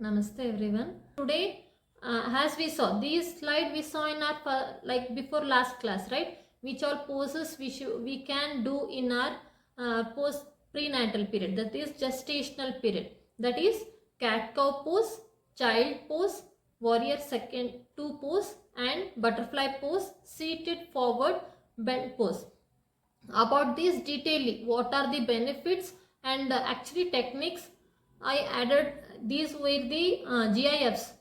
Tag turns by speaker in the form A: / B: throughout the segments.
A: Namaste everyone. Today, as we saw, these slide we saw in our like before last class, right? Which all poses we can do in our post prenatal period, that is gestational period. That is cat cow pose, child pose, warrior second two pose, and butterfly pose, seated forward bend pose. About this detailing, what are the benefits and actually techniques, I added these were the GIFs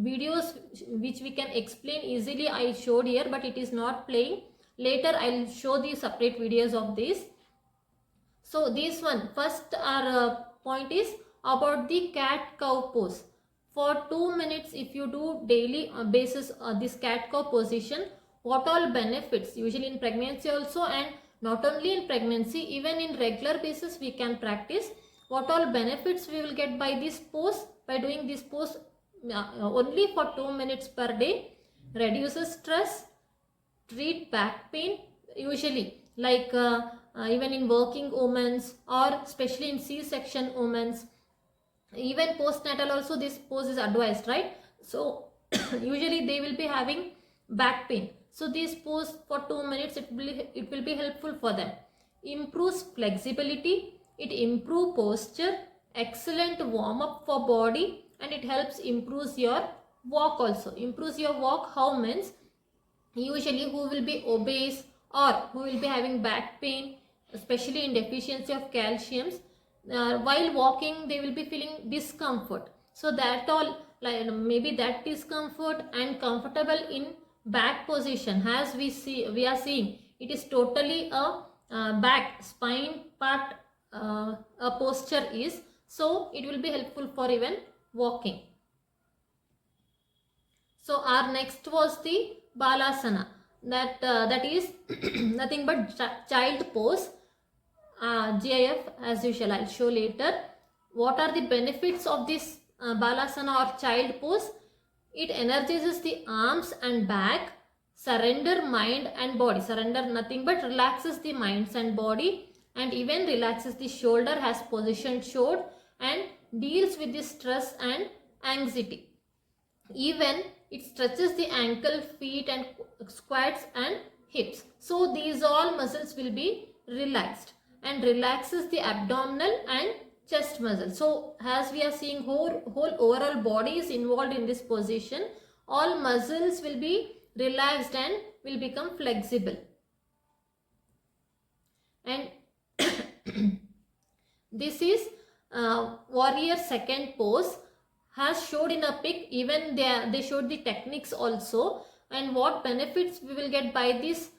A: videos which we can explain easily. I showed here, but it is not playing. Later I'll show the separate videos of this. So this one first our point is about the cat cow pose. For 2 minutes if you do daily basis this cat cow position, what all benefits, usually in pregnancy also, and not only in pregnancy, even in regular basis we can practice. What all benefits we will get by this pose, by doing this pose only for 2 minutes per day? Reduces stress, treat back pain, usually like even in working women, or especially in C-section women, even postnatal also this pose is advised, right? So usually they will be having back pain, so this pose for 2 minutes it will be helpful for them. Improves flexibility, it improves posture, excellent warm up for body, and it helps improves your walk also. Improves your walk, how means usually who will be obese or who will be having back pain, especially in deficiency of calciums, while walking they will be feeling discomfort. So that all, like maybe that discomfort and comfortable in back position, as we are seeing it is totally a back spine part a posture is, so it will be helpful for even walking. So our next was the balasana, that is nothing but child pose. GIF as usual I'll show later. What are the benefits of this balasana or child pose? It energizes the arms and back, surrender mind and body. Surrender nothing but relaxes the minds and body, and even relaxes the shoulder as position showed, and deals with the stress and anxiety. Even it stretches the ankle, feet and squats and hips. So these all muscles will be relaxed, and relaxes the abdominal and chest muscle. So as we are seeing, whole overall body is involved in this position. All muscles will be relaxed and will become flexible. And this is warrior second pose, has showed in a pic. Even they showed the techniques also, and what benefits we will get by this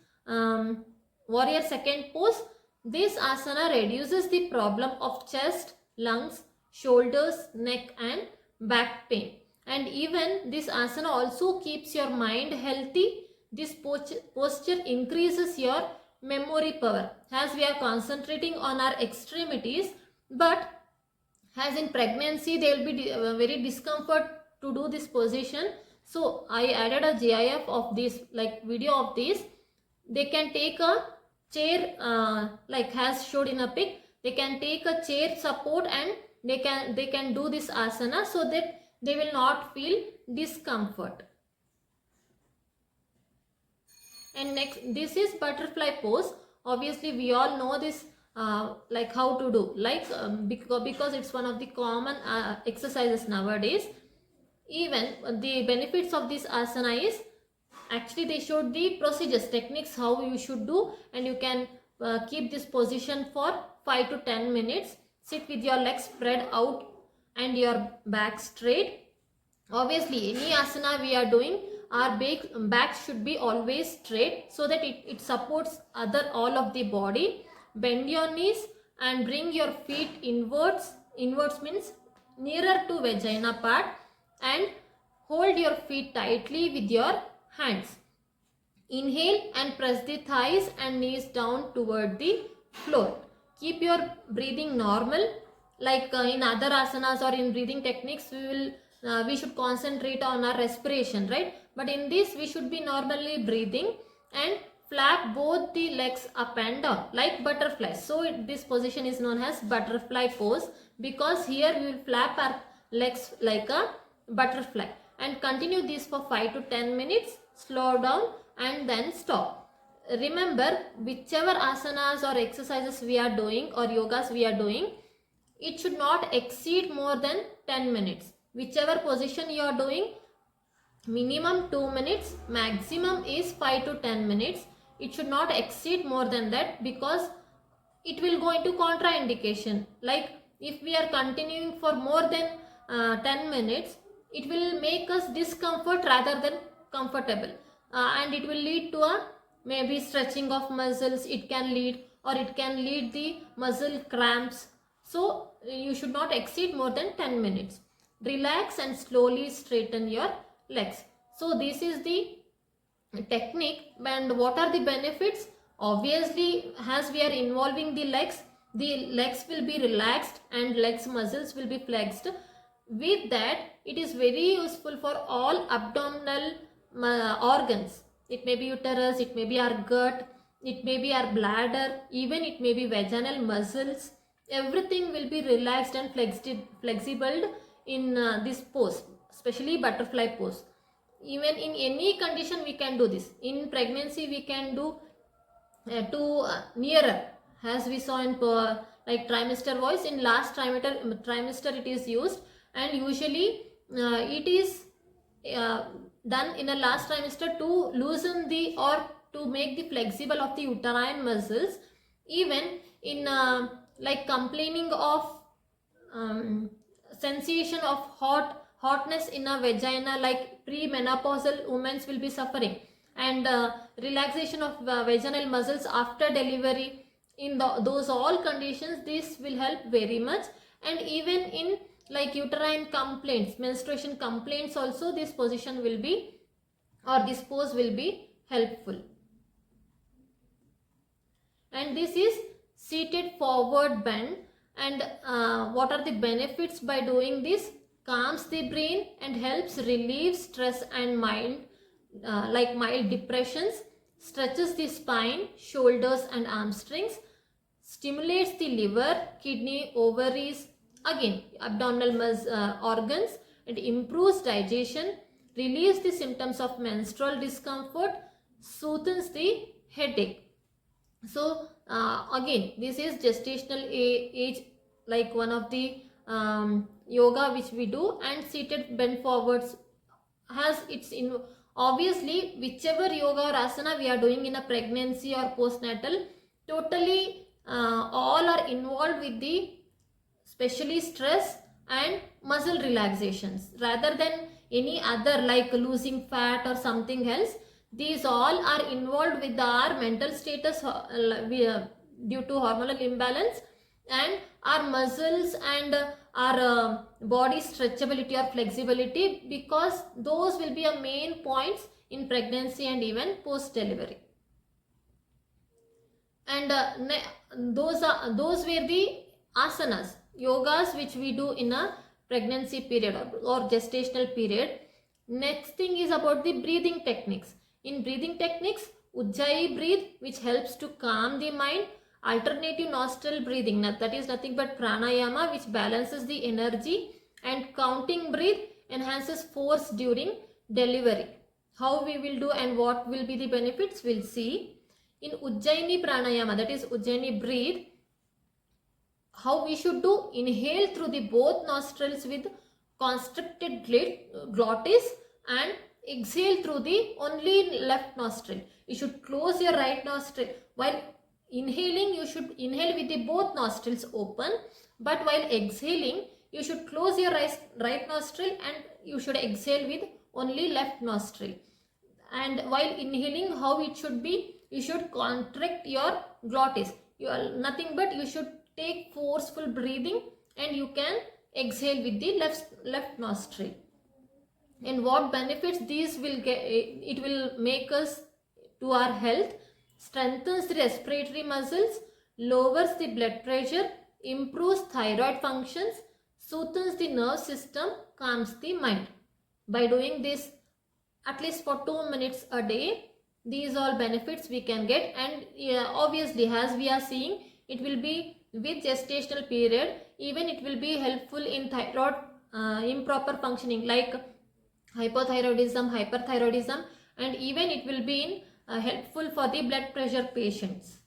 A: warrior second pose. This asana reduces the problem of chest, lungs, shoulders, neck and back pain. And even this asana also keeps your mind healthy. This posture increases your memory power, as we are concentrating on our extremities, but as in pregnancy they will be very discomfort to do this position. So I added a GIF of this, like video of this. They can take a chair like as showed in a pic. They can take a chair support and they can do this asana, so that they will not feel discomfort. And next, this is butterfly pose. Obviously we all know this like how to do, like because it's one of the common exercises nowadays. Even the benefits of this asana is, actually they showed the procedures, techniques how you should do, and you can keep this position for 5 to 10 minutes. Sit with your legs spread out and your back straight. Obviously any asana we are doing, our back should be always straight, so that it supports all of the body. Bend your knees and bring your feet inwards. Inwards means nearer to vagina part, and hold your feet tightly with your hands. Inhale and press the thighs and knees down toward the floor. Keep your breathing normal. Like in other asanas or in breathing techniques, we should concentrate on our respiration, right? But in this we should be normally breathing, and flap both the legs up and down like butterflies. So this position is known as butterfly pose, because here we will flap our legs like a butterfly, and continue this for 5 to 10 minutes. Slow down and then stop. Remember, whichever asanas or exercises we are doing or yogas we are doing, it should not exceed more than 10 minutes. Whichever position you are doing, minimum 2 minutes, maximum is 5 to 10 minutes. It should not exceed more than that, because it will go into contraindication. Like if we are continuing for more than 10 minutes, it will make us discomfort rather than comfortable, and it will lead to a maybe stretching of muscles. It can lead, or it can lead the muscle cramps. So you should not exceed more than 10 minutes. Relax and slowly straighten your legs. So this is the technique. And what are the benefits? Obviously, as we are involving the legs will be relaxed and legs muscles will be flexed. With that, it is very useful for all abdominal organs. It may be uterus, it may be our gut, it may be our bladder, even it may be vaginal muscles. Everything will be relaxed and flexible in this pose, especially butterfly pose. Even in any condition we can do this. In pregnancy we can do to nearer, as we saw in like trimester voice. In last trimester it is used, and usually it is done in a last trimester to loosen the, or to make the flexible of the uterine muscles. Even in like complaining of sensation of hotness in a vagina, like premenopausal women will be suffering, and relaxation of vaginal muscles after delivery. In those all conditions, this will help very much. And even in like uterine complaints, menstruation complaints also, this position will be, or this pose will be helpful. And this is seated forward bend. And what are the benefits by doing this? Calms the brain and helps relieve stress and mind, like mild depressions. Stretches the spine, shoulders and hamstrings. Stimulates the liver, kidney, ovaries, again abdominal organs, and improves digestion. Relieves the symptoms of menstrual discomfort. Soothes the headache. So again, this is gestational age, like one of the yoga which we do. And seated bend forwards has its in, obviously whichever yoga or asana we are doing in a pregnancy or postnatal, totally all are involved with the especially stress and muscle relaxations, rather than any other like losing fat or something else. These all are involved with our mental status due to hormonal imbalance, and our muscles and our body stretchability or flexibility, because those will be a main points in pregnancy and even post delivery. And those were the asanas, yogas which we do in a pregnancy period or gestational period. Next thing is about the breathing techniques. In breathing techniques, Ujjayi breathe, which helps to calm the mind. Alternative nostril breathing, that is nothing but pranayama, which balances the energy. And counting breathe enhances force during delivery. How we will do and what will be the benefits, we'll see. In Ujjaini pranayama, that is Ujjaini breathe, how we should do: inhale through the both nostrils with constricted glottis, and exhale through the only left nostril. You should close your right nostril. While inhaling, you should inhale with the both nostrils open, but while exhaling, you should close your right nostril and you should exhale with only left nostril. And while inhaling, how it should be: you should contract your glottis. You are nothing but you should take forceful breathing, and you can exhale with the left nostril. And what benefits these will get? It will make us to our health: strengthens the respiratory muscles, lowers the blood pressure, improves thyroid functions, soothes the nerve system, calms the mind. By doing this at least for 2 minutes a day, these all benefits we can get. And obviously, as we are seeing, it will be with gestational period. Even it will be helpful in thyroid improper functioning like hypothyroidism, hyperthyroidism, and even it will be helpful for the blood pressure patients.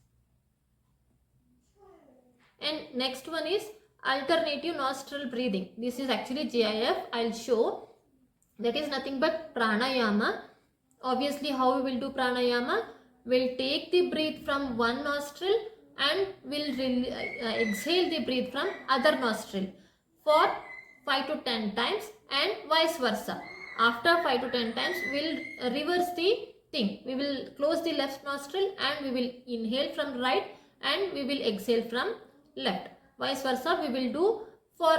A: And next one is alternative nostril breathing. This is actually GIF. I'll show. That is nothing but pranayama. Obviously, how we will do pranayama? We'll take the breath from one nostril and we'll exhale the breath from other nostril for 5 to 10 times, and vice versa. After 5 to 10 times, we'll reverse the thing. We will close the left nostril and we will inhale from right and we will exhale from left. Vice versa, we will do for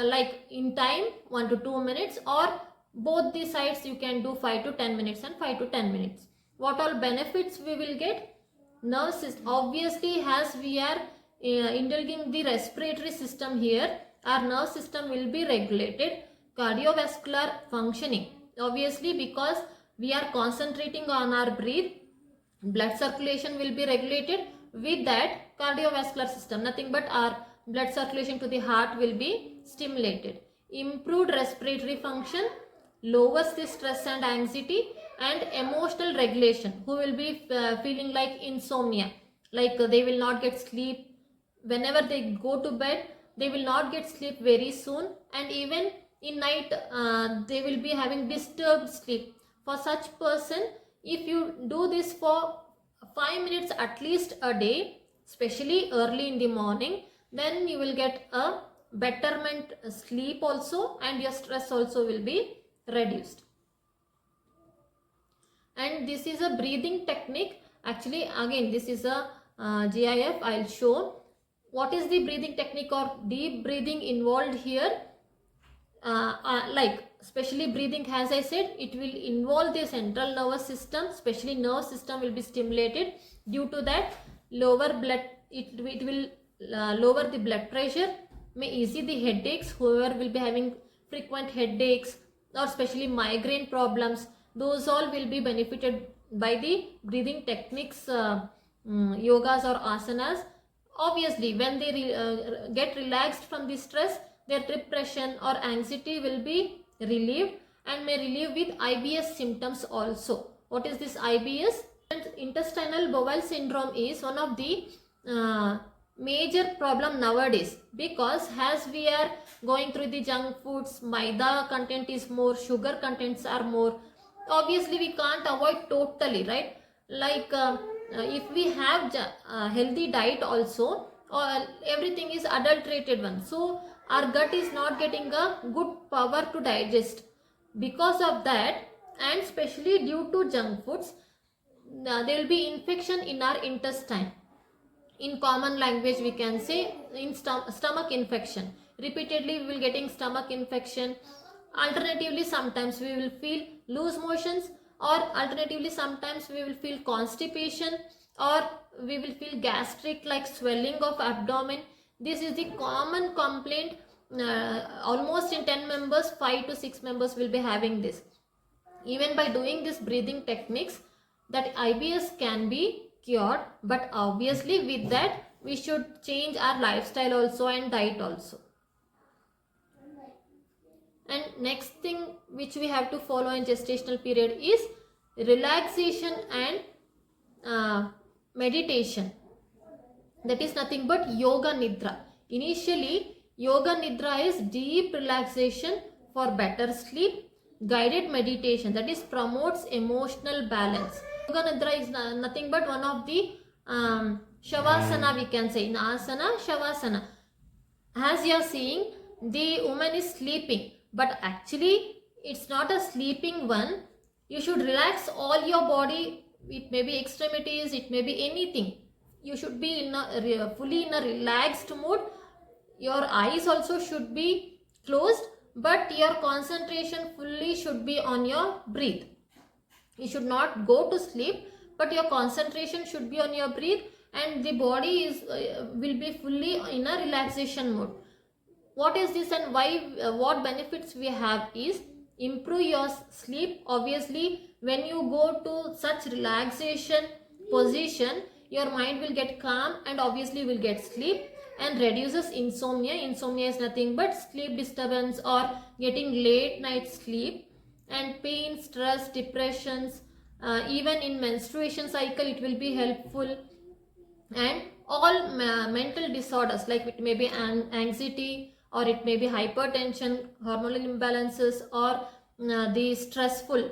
A: like in time 1 to 2 minutes, or both the sides you can do 5 to 10 minutes and 5 to 10 minutes. What all benefits we will get? Nerve system, obviously, as we are indulging the respiratory system here, our nerve system will be regulated. Cardiovascular functioning, obviously, because we are concentrating on our breath, blood circulation will be regulated. With that, cardiovascular system, nothing but our blood circulation to the heart will be stimulated. Improved respiratory function, lowers the stress and anxiety, and emotional regulation. Who will be feeling like insomnia, like they will not get sleep whenever they go to bed, they will not get sleep very soon, and even in night they will be having disturbed sleep. For such person, if you do this for 5 minutes at least a day, especially early in the morning, then you will get a betterment sleep also, and your stress also will be reduced. And this is a breathing technique. Actually, again, this is a GIF. I'll show what is the breathing technique or deep breathing involved here. Like especially breathing, as I said, it will involve the central nervous system, especially nerve system will be stimulated. Due to that, lower blood, it will lower the blood pressure, may ease the headaches. Whoever will be having frequent headaches or especially migraine problems, those all will be benefited by the breathing techniques, yogas or asanas. Obviously, when they get relaxed from the stress, their depression or anxiety will be relieved, and may relieve with IBS symptoms also. What is this IBS? Intestinal bowel syndrome is one of the major problem nowadays, because as we are going through the junk foods, maida content is more, sugar contents are more. Obviously, we can't avoid totally, right? Like if we have healthy diet also, everything is adulterated one, so our gut is not getting a good power to digest. Because of that, and especially due to junk foods, there will be infection in our intestine. In common language, we can say in stomach infection. Repeatedly we will getting stomach infection. Alternatively, sometimes we will feel loose motions, or alternatively sometimes we will feel constipation, or we will feel gastric like swelling of abdomen. This is the common complaint. Almost in 10 members, 5 to 6 members will be having this. Even by doing this breathing techniques, that IBS can be cured, but obviously with that we should change our lifestyle also and diet also. And next thing which we have to follow in gestational period is relaxation and meditation. That is nothing but yoga nidra. Initially, yoga nidra is deep relaxation for better sleep, guided meditation, that is promotes emotional balance. Yoga nidra is nothing but one of the shavasana, we can say. In asana, shavasana. As you are seeing, the woman is sleeping, but actually it's not a sleeping one. You should relax all your body. It may be extremities, it may be anything. You should be in a fully in a relaxed mood. Your eyes also should be closed, but your concentration fully should be on your breath. You should not go to sleep, but your concentration should be on your breath, and the body is will be fully in a relaxation mode. What is this and why? What benefits we have is improve your sleep. Obviously, when you go to such relaxation position, your mind will get calm and obviously will get sleep. and reduces insomnia. Insomnia is nothing but sleep disturbance or getting late night sleep, and pain, stress, depressions, even in menstruation cycle it will be helpful, and all mental disorders, like it may be anxiety, or it may be hypertension, hormonal imbalances, or the stressful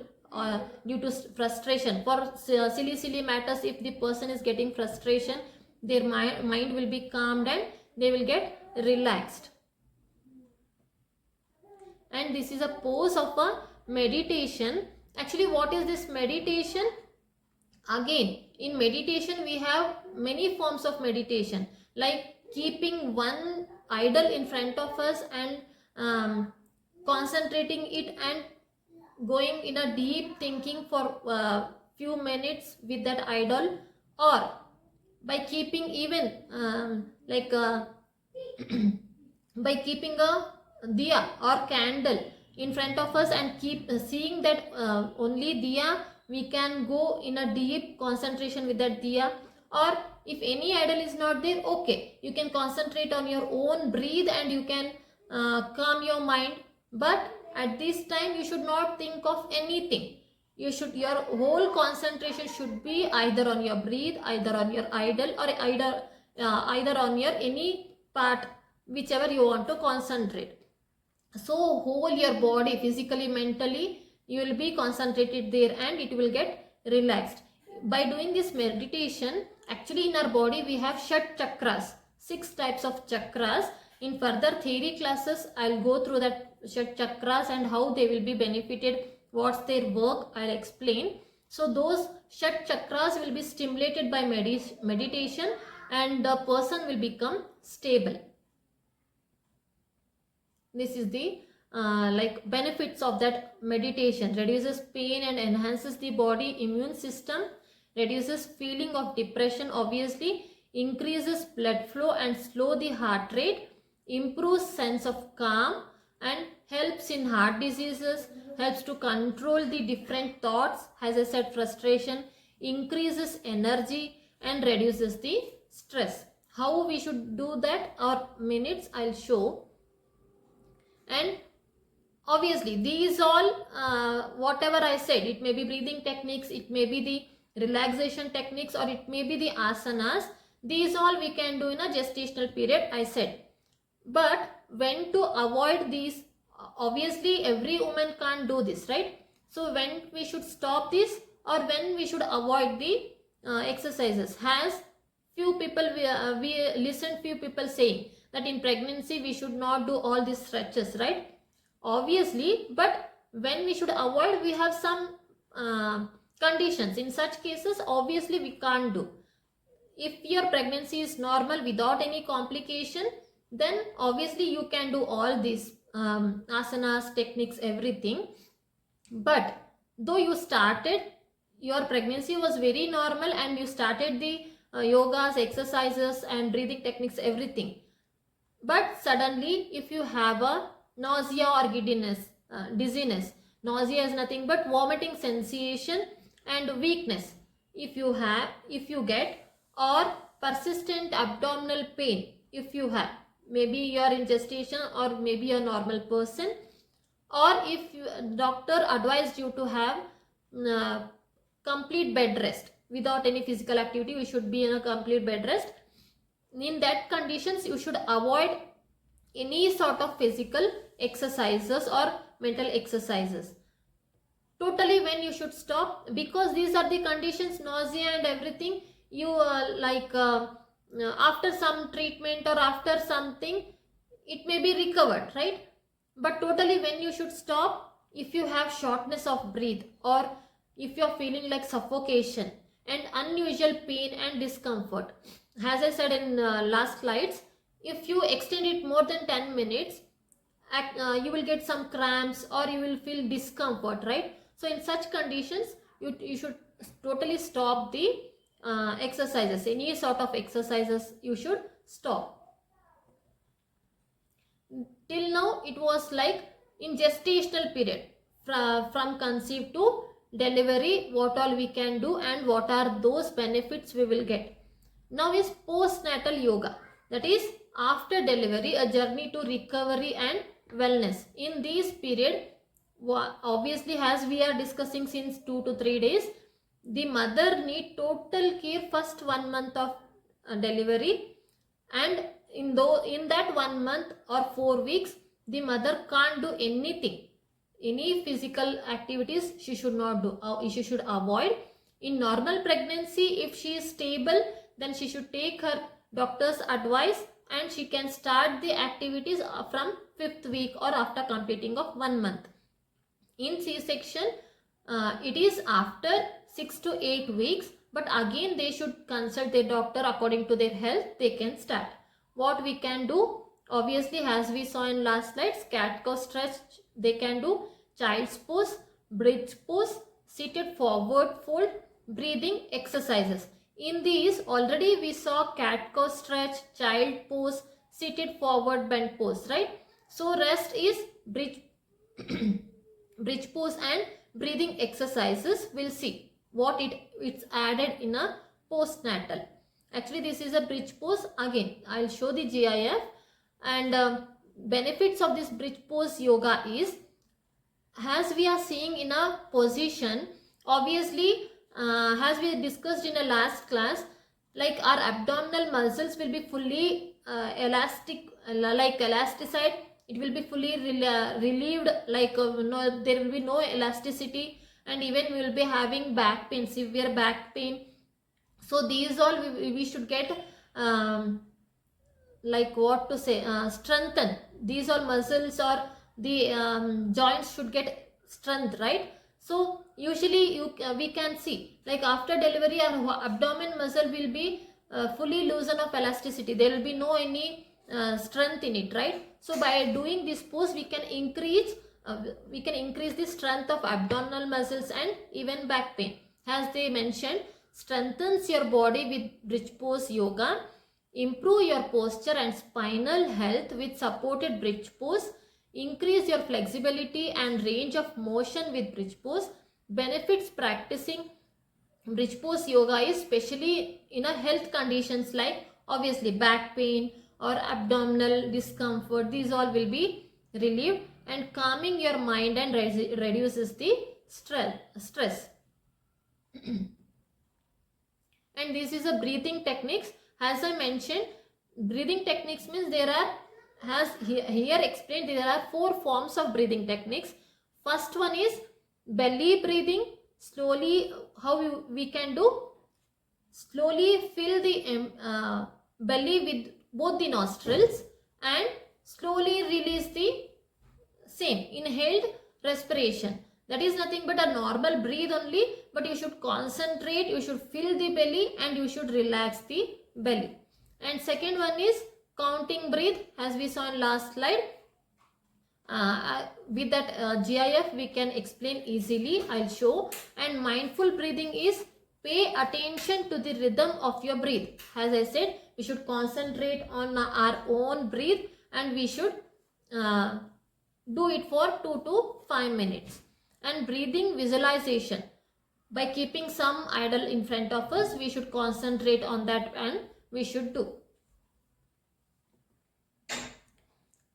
A: due to frustration. For silly matters, if the person is getting frustration, their mind will be calmed and they will get relaxed. And this is a pose of a meditation. Actually, what is this meditation? Again, in meditation we have many forms of meditation, like keeping one idol in front of us and concentrating it and going in a deep thinking for few minutes with that idol, or by keeping even by keeping a diya or candle in front of us and keep seeing that only diya, we can go in a deep concentration with that diya. Or if any idol is not there, okay, you can concentrate on your own breathe and you can calm your mind. But at this time you should not think of anything. Your whole concentration should be either on your breathe, either on your idol, or either on your any part, whichever you want to concentrate. So whole your body, physically, mentally, you will be concentrated there and it will get relaxed. By doing this meditation, actually in our body we have Shat chakras, 6 types of chakras. In further theory classes, I'll go through that Shat chakras and how they will be benefited, what's their work, I'll explain. So those Shat chakras will be stimulated by meditation and the person will become stable. This is the benefits of that meditation. Reduces pain and enhances the body immune system, reduces feeling of depression, obviously, increases blood flow and slow the heart rate, improves sense of calm, and helps in heart diseases, helps to control the different thoughts, as I said, frustration, increases energy and reduces the stress. How we should do that, or minutes I'll show. And obviously these all whatever I said, it may be breathing techniques, it may be the relaxation techniques, or it may be the asanas, these all we can do in a gestational period, I said. But when to avoid these, obviously every woman can't do this, right? So when we should stop this, or when we should avoid the exercises, has few people we listen few people saying that in pregnancy we should not do all these stretches, right? Obviously, but when we should avoid, we have some conditions. In such cases, obviously we can't do. If your pregnancy is normal without any complication, then obviously you can do all these asanas, techniques, everything. But though you started, your pregnancy was very normal and you started the yogas, exercises and breathing techniques, everything. But suddenly if you have a nausea or giddiness, dizziness, nausea is nothing but vomiting sensation and weakness, if you get, or persistent abdominal pain, if you have, maybe you are in gestation or maybe a normal person, or if doctor advised you to have complete bed rest without any physical activity, you should be in a complete bed rest. In that conditions, you should avoid any sort of physical exercises or mental exercises. Totally when you should stop, because these are the conditions, nausea and everything, you after some treatment or after something, it may be recovered, right? But totally when you should stop, if you have shortness of breath, or if you are feeling like suffocation and unusual pain and discomfort, as I said in last slides, if you extend it more than 10 minutes, you will get some cramps or you will feel discomfort, right? So in such conditions, you should totally stop the exercises. Any sort of exercises you should stop. Till now it was like in gestational period, from conceive to delivery, what all we can do and what are those benefits we will get. Now is postnatal yoga, that is after delivery, a journey to recovery and wellness. In this period, obviously as we are discussing since 2 to 3 days, the mother need total care first 1 month of delivery, and in that 1 month or 4 weeks, the mother can't do anything. Any physical activities she should not do, she should avoid. In normal pregnancy, if she is stable, then she should take her doctor's advice and she can start the activities from 5th week or after completing of 1 month. In C-section, it is after 6 to 8 weeks, but again they should consult their doctor. According to their health, they can start. What we can do, obviously as we saw in last slides, cat-cow stretch they can do, child's pose, bridge pose, seated forward fold, breathing exercises. In these already we saw cat-cow stretch, child pose, seated forward bend pose, right? So rest is bridge bridge pose and breathing exercises. We'll see what it's added in a postnatal. Actually this is a bridge pose. Again I'll show the GIF. And benefits of this bridge pose yoga is, as we are seeing in a position, obviously as we discussed in a last class, like our abdominal muscles will be fully elastic, like elasticide. It will be fully relieved, like no, there will be no elasticity, and even we will be having back pain, severe back pain. So these all we should get like what to say, strengthen. These all muscles or the joints should get strength, right? So usually we can see, like after delivery our abdomen muscle will be fully loosen of elasticity. There will be no any strength in it, right? So by doing this pose we can increase the strength of abdominal muscles and even back pain. As they mentioned, strengthens your body with bridge pose yoga. Improve your posture and spinal health with supported bridge pose. Increase your flexibility and range of motion with bridge pose. Benefits practicing bridge pose yoga is especially in a health conditions like obviously back pain or abdominal discomfort. These all will be relieved, and calming your mind and reduces the stress. And this is a breathing techniques. As I mentioned, breathing techniques means there are, as here explained, there are 4 forms of breathing techniques. First one is belly breathing. Slowly, how we can do? Slowly fill the belly with both the nostrils and slowly release the same inhaled respiration. That is nothing but a normal breathe only, but you should concentrate, you should fill the belly and you should relax the belly. And second one is counting breathe, as we saw in last slide. With that GIF we can explain easily. I'll show. And mindful breathing is pay attention to the rhythm of your breath. As I said, we should concentrate on our own breath and we should do it for 2 to 5 minutes. And breathing visualization. By keeping some idol in front of us, we should concentrate on that and we should do.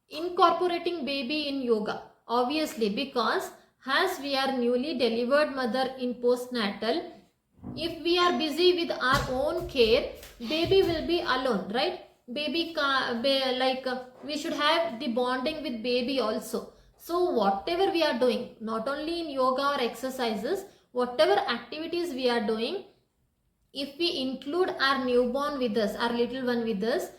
A: Incorporating baby in yoga. Obviously, because as we are newly delivered mother in postnatal, if we are busy with our own care, baby will be alone, right? Baby we should have the bonding with baby also. So whatever we are doing, not only in yoga or exercises, whatever activities we are doing, if we include our newborn with us, our little one with us,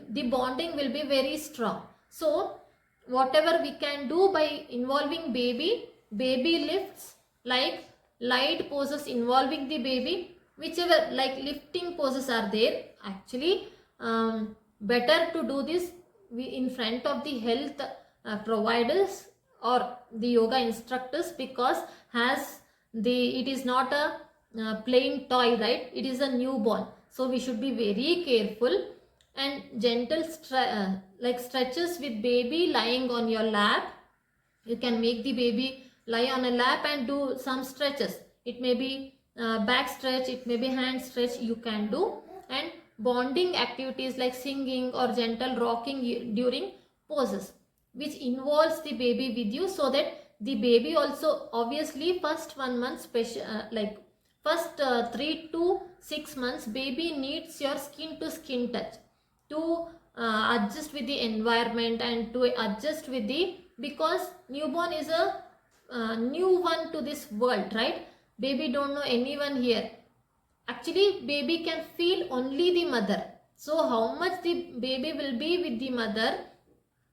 A: the bonding will be very strong. So whatever we can do by involving baby lifts, like light poses involving the baby, whichever like lifting poses are there. Actually better to do this in front of the health providers or the yoga instructors, because it is not a plain toy, right? It is a newborn, so we should be very careful. And gentle stretches with baby lying on your lap. You can make the baby lie on a lap and do some stretches. It may be back stretch, it may be hand stretch, you can do. And bonding activities like singing or gentle rocking during poses, which involves the baby with you, so that the baby also, obviously first 1 month special, like first 3 to 6 months, baby needs your skin to skin touch to adjust with the environment and to adjust with the, because newborn is a new one to this world, right? Baby don't know anyone here. Actually baby can feel only the mother, so how much the baby will be with the mother,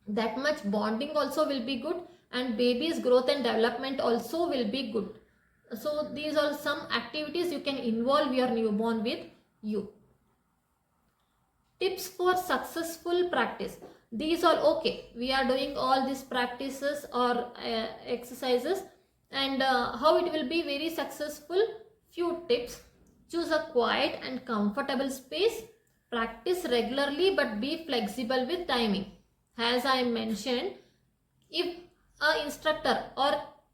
A: that much bonding also will be good, and baby's growth and development also will be good. So these are some activities you can involve your newborn with you. Tips for successful practice. These are okay, we are doing all these practices or exercises, and how it will be very successful. Few tips: choose a quiet and comfortable space, practice regularly but be flexible with timing. As I mentioned, if a instructor, or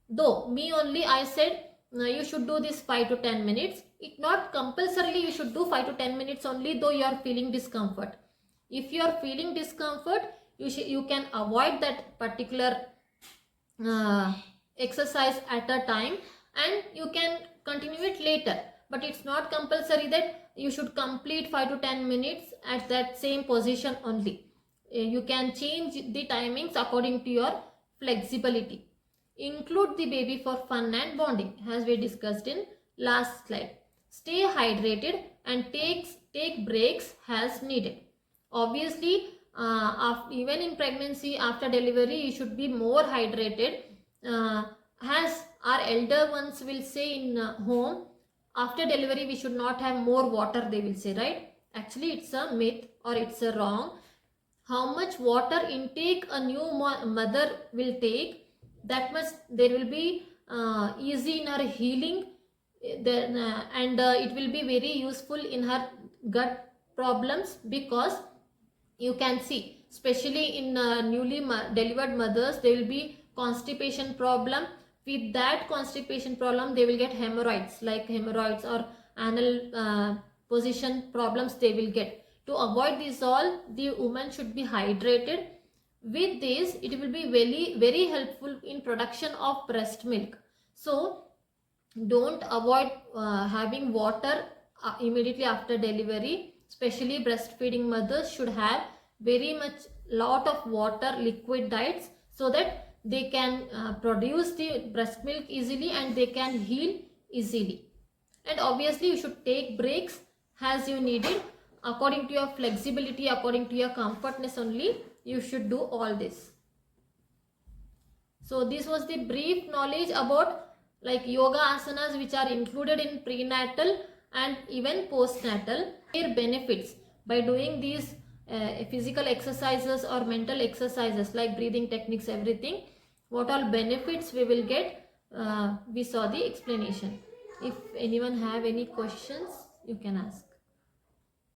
A: though me only I said you should do this 5 to 10 minutes, it not compulsorily you should do 5 to 10 minutes only, though you are feeling discomfort. If you are feeling discomfort, you can avoid that particular exercise at a time, and you can continue it later, but it's not compulsory that you should complete 5 to 10 minutes at that same position only. You can change the timings according to your flexibility. Include the baby for fun and bonding, as we discussed in last slide. Stay hydrated and take breaks as needed. Obviously, even in pregnancy, after delivery, you should be more hydrated. As our elder ones will say in home, after delivery we should not have more water, they will say, right? Actually it's a myth, or it's a wrong. How much water intake a new mother will take, that much there will be easy in her healing, then and it will be very useful in her gut problems, because you can see, especially in newly delivered mothers, there will be constipation problem. With that constipation problem, they will get hemorrhoids, like hemorrhoids or anal position problems they will get. To avoid this all, the woman should be hydrated. With this, it will be very helpful in production of breast milk. So don't avoid having water immediately after delivery. Especially breastfeeding mothers should have very much lot of water, liquid diets, so that they can produce the breast milk easily and they can heal easily. And obviously you should take breaks as you need it, according to your flexibility, according to your comfortness only you should do all this. So this was the brief knowledge about like yoga asanas which are included in prenatal and even postnatal. Their benefits by doing these physical exercises or mental exercises like breathing techniques, everything, what all benefits we will get, we saw the explanation. If anyone have any questions, you can ask.